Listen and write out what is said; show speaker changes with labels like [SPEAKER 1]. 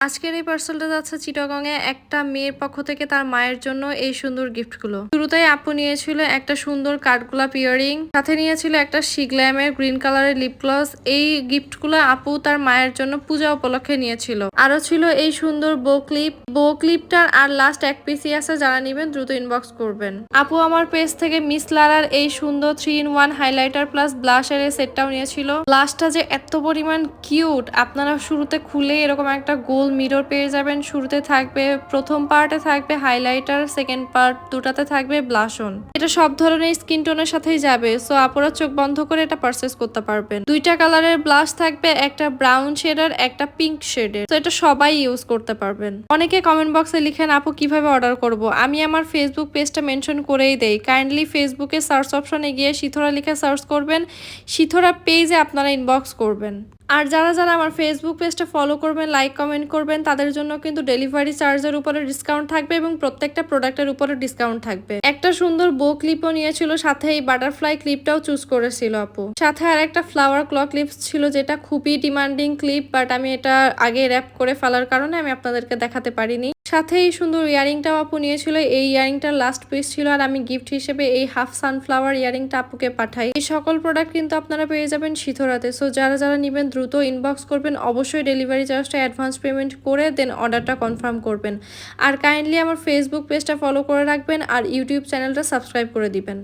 [SPEAKER 1] আজকের এই পার্সেলটা যাচ্ছে চিটাগং এ একটা মেয়ের পক্ষ থেকে তার মায়ের জন্য এই সুন্দর গিফটগুলো। শুরুতেই আপু নিয়েছিল একটা সুন্দর কাঠগোলাপ ইয়ারিং, সাথে নিয়েছিল একটা শিগ্ল্যামের গ্রিন কালারের লিপ গ্লস। এই গিফটগুলো আপু তার মায়ের জন্য পূজা উপলক্ষে নিয়েছিল। আরো ছিল এই সুন্দর বো ক্লিপটার আর লাস্ট এক পিসই আছে, যারা নিবেন দ্রুত ইনবক্স করবেন। আপু আমার পেজ থেকে মিস লারার এই সুন্দর 3-in-1 হাইলাইটার প্লাস ব্লাশের এই সেটটাও নিয়েছিল। ব্লাশটা যে এত পরিমাণ কিউট, আপনারা শুরুতে খুলে এরকম একটা গোল মিরর পেয়ে যাবেন। শুরুতে থাকবে, প্রথম পার্টে থাকবে হাইলাইটার, সেকেন্ড পার্ট দুটাতে থাকবে ব্লাশন। এটা সব ধরনের স্কিন টোনের সাথেই যাবে, সো আপনারা চোখ বন্ধ করে এটা পারচেস করতে পারবেন। দুইটা কালারের ব্লাশ থাকবে, একটা ব্রাউন শেডের, একটা পিঙ্ক শেডের। তো এটা সবাই ইউজ করতে পারবেন। অনেকে কমেন্ট বক্সে লিখেন আপু কিভাবে অর্ডার করব। আমি আমার ফেসবুক পেজটা মেনশন করেই দেই। কাইন্ডলি ফেসবুকে সার্চ অপশনে গিয়ে শিথোরা লিখে সার্চ করবেন, শিথোরা পেজে আপনারা ইনবক্স করবেন। আর যারা যারা আমার ফেসবুক পেজটা ফলো করবেন, লাইক কমেন্ট করবেন, তাদের জন্য কিন্তু ডেলিভারি চার্জের উপরে ডিসকাউন্ট থাকবে এবং প্রত্যেকটা প্রোডাক্টের উপরে ডিসকাউন্ট থাকবে। একটা সুন্দর বো ক্লিপও নিয়েছিল, সাথে এই বাটারফ্লাই ক্লিপটাও চুজ করেছিল আপু। সাথে আর একটা ফ্লাওয়ার ক্ল ক্লিপস ছিল, যেটা খুবই ডিমান্ডিং ক্লিপ, বাট আমি এটা আগে র্যাপ করে ফেলার কারণে আমি আপনাদেরকে দেখাতে পারিনি। সাথে এই সুন্দর ইয়ারিংটাও আপু নিয়েছিল। এই ইয়ারিংটার লাস্ট পিস ছিল, আর আমি গিফট হিসেবে এই হাফ সানফ্লাওয়ার ইয়ারিংটা আপুকে পাঠাই। এই সকল প্রোডাক্ট কিন্তু আপনারা পেয়ে যাবেন শিথোরাতে। সো যারা যারা নিবেন দ্রুত ইনবক্স করবেন। অবশ্যই ডেলিভারি চার্জটা অ্যাডভান্স পেমেন্ট করে দেন অর্ডারটা কনফার্ম করবেন। আর কাইন্ডলি আমার ফেসবুক পেজটা ফলো করে রাখবেন আর ইউটিউব চ্যানেলটা সাবস্ক্রাইব করে দিবেন।